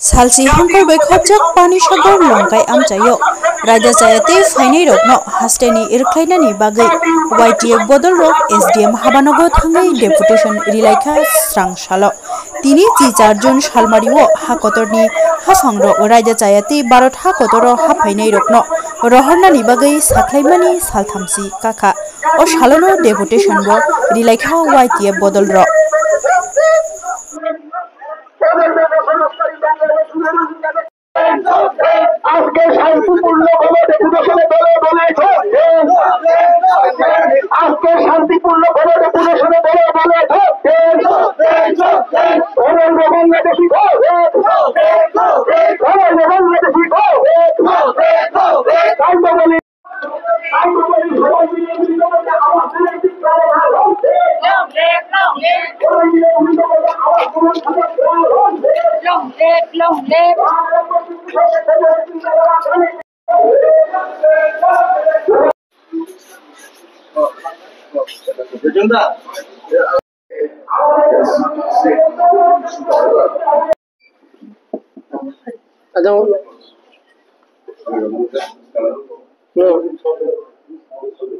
Salsi hangkor bai khojak pani sagar longkai amchayo raja chayate fainai rokno hasteni irkhlainani bagai YTF bodol rok SDM habanogo thangai deputation rilaikha srang salo tini ji charjon salmario hakotorni hafangro raja chayate barot hakotoro hafainai rokno rohornani bagai saklaimani salthamsi kaka o salono deputation bo rilaikha YTF bodol rok আজকে শান্তিপূর্ণভাবে ডেপুটেশনে আজকে শান্তিপূর্ণভাবে ডেপুটেশনে Bangladeshi long live I don't know.